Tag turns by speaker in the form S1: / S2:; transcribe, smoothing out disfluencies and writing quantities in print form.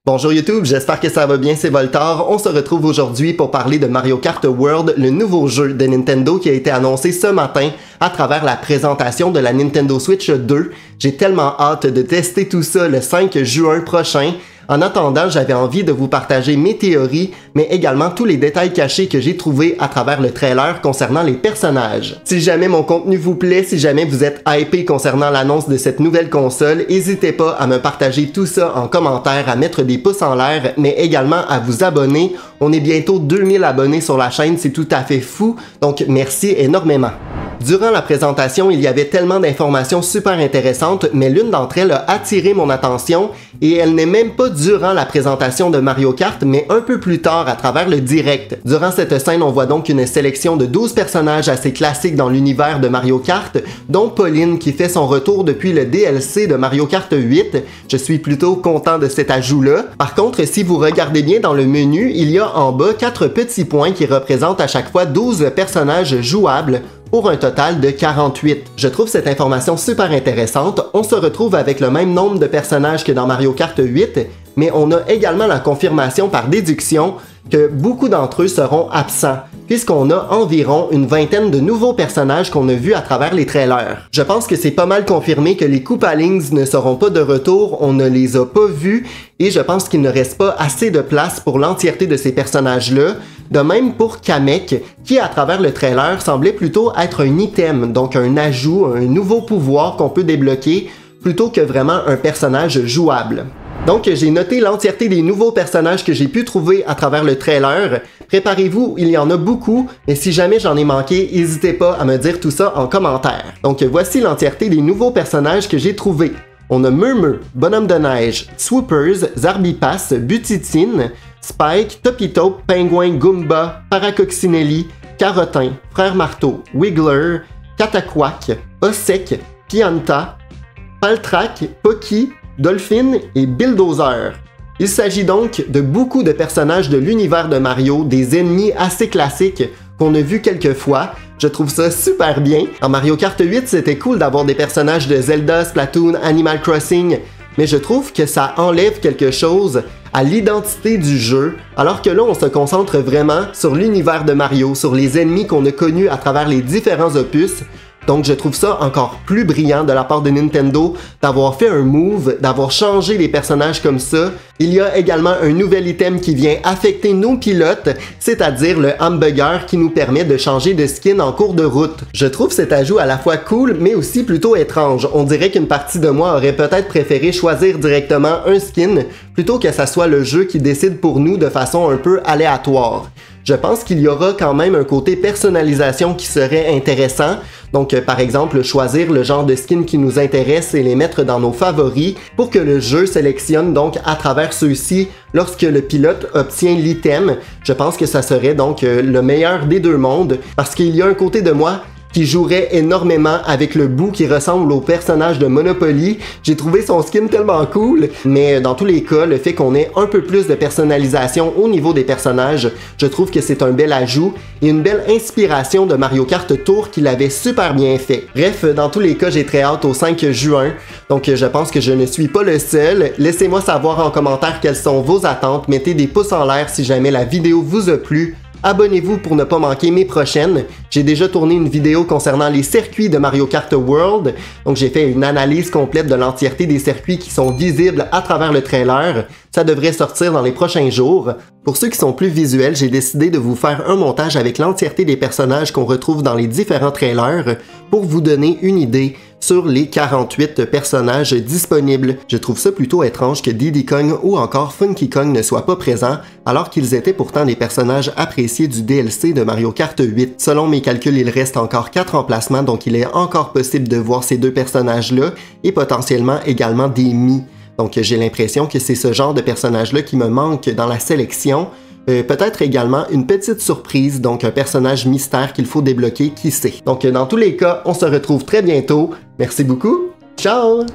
S1: Bonjour YouTube, j'espère que ça va bien, c'est Voltar. On se retrouve aujourd'hui pour parler de Mario Kart World, le nouveau jeu de Nintendo qui a été annoncé ce matin à travers la présentation de la Nintendo Switch 2. J'ai tellement hâte de tester tout ça le 5 juin prochain. En attendant, j'avais envie de vous partager mes théories, mais également tous les détails cachés que j'ai trouvés à travers le trailer concernant les personnages. Si jamais mon contenu vous plaît, si jamais vous êtes hypé concernant l'annonce de cette nouvelle console, n'hésitez pas à me partager tout ça en commentaire, à mettre des pouces en l'air, mais également à vous abonner. On est bientôt 2000 abonnés sur la chaîne, c'est tout à fait fou, donc merci énormément. Durant la présentation, il y avait tellement d'informations super intéressantes, mais l'une d'entre elles a attiré mon attention et elle n'est même pas durant la présentation de Mario Kart, mais un peu plus tard à travers le direct. Durant cette scène, on voit donc une sélection de 12 personnages assez classiques dans l'univers de Mario Kart, dont Pauline qui fait son retour depuis le DLC de Mario Kart 8. Je suis plutôt content de cet ajout-là. Par contre, si vous regardez bien dans le menu, il y a en bas 4 petits points qui représentent à chaque fois 12 personnages jouables, pour un total de 48. Je trouve cette information super intéressante. On se retrouve avec le même nombre de personnages que dans Mario Kart 8, mais on a également la confirmation par déduction que beaucoup d'entre eux seront absents, puisqu'on a environ une vingtaine de nouveaux personnages qu'on a vus à travers les trailers. Je pense que c'est pas mal confirmé que les Koopalings ne seront pas de retour, on ne les a pas vus, et je pense qu'il ne reste pas assez de place pour l'entièreté de ces personnages-là. De même pour Kamek, qui à travers le trailer semblait plutôt être un item, donc un ajout, un nouveau pouvoir qu'on peut débloquer, plutôt que vraiment un personnage jouable. Donc j'ai noté l'entièreté des nouveaux personnages que j'ai pu trouver à travers le trailer. Préparez-vous, il y en a beaucoup, mais si jamais j'en ai manqué, n'hésitez pas à me dire tout ça en commentaire. Donc voici l'entièreté des nouveaux personnages que j'ai trouvés. On a Murmur, Bonhomme de Neige, Swoopers, Zarbipas, Butitine, Spike, Topito, Pingouin, Goomba, Paracoccinelli, Carotin, Frère Marteau, Wiggler, Cataquac, Osek, Pianta, Paltrac, Pocky, Dolphin et Bulldozer. Il s'agit donc de beaucoup de personnages de l'univers de Mario, des ennemis assez classiques qu'on a vus quelques fois. Je trouve ça super bien. En Mario Kart 8, c'était cool d'avoir des personnages de Zelda, Splatoon, Animal Crossing, mais je trouve que ça enlève quelque chose à l'identité du jeu, alors que là on se concentre vraiment sur l'univers de Mario, sur les ennemis qu'on a connus à travers les différents opus. Donc je trouve ça encore plus brillant de la part de Nintendo d'avoir fait un move, d'avoir changé les personnages comme ça. Il y a également un nouvel item qui vient affecter nos pilotes, c'est-à-dire le hamburger qui nous permet de changer de skin en cours de route. Je trouve cet ajout à la fois cool mais aussi plutôt étrange. On dirait qu'une partie de moi aurait peut-être préféré choisir directement un skin plutôt que ça soit le jeu qui décide pour nous de façon un peu aléatoire. Je pense qu'il y aura quand même un côté personnalisation qui serait intéressant. Donc par exemple, choisir le genre de skin qui nous intéresse et les mettre dans nos favoris pour que le jeu sélectionne donc à travers ceux-ci lorsque le pilote obtient l'item. Je pense que ça serait donc le meilleur des deux mondes parce qu'il y a un côté de moi qui jouerait énormément avec le bout qui ressemble au personnage de Monopoly. J'ai trouvé son skin tellement cool, mais dans tous les cas, le fait qu'on ait un peu plus de personnalisation au niveau des personnages, je trouve que c'est un bel ajout et une belle inspiration de Mario Kart Tour qui l'avait super bien fait. Bref, dans tous les cas, j'ai très hâte au 5 juin, donc je pense que je ne suis pas le seul. Laissez-moi savoir en commentaire quelles sont vos attentes, mettez des pouces en l'air si jamais la vidéo vous a plu. Abonnez-vous pour ne pas manquer mes prochaines. J'ai déjà tourné une vidéo concernant les circuits de Mario Kart World, donc j'ai fait une analyse complète de l'entièreté des circuits qui sont visibles à travers le trailer. Ça devrait sortir dans les prochains jours. Pour ceux qui sont plus visuels, j'ai décidé de vous faire un montage avec l'entièreté des personnages qu'on retrouve dans les différents trailers pour vous donner une idée sur les 48 personnages disponibles. Je trouve ça plutôt étrange que Diddy Kong ou encore Funky Kong ne soient pas présents, alors qu'ils étaient pourtant des personnages appréciés du DLC de Mario Kart 8. Selon mes calculs, il reste encore 4 emplacements, donc il est encore possible de voir ces deux personnages-là, et potentiellement également des Mii. Donc j'ai l'impression que c'est ce genre de personnage-là qui me manque dans la sélection. Peut-être également une petite surprise, donc un personnage mystère qu'il faut débloquer, qui sait. Donc dans tous les cas, on se retrouve très bientôt. Merci beaucoup. Ciao!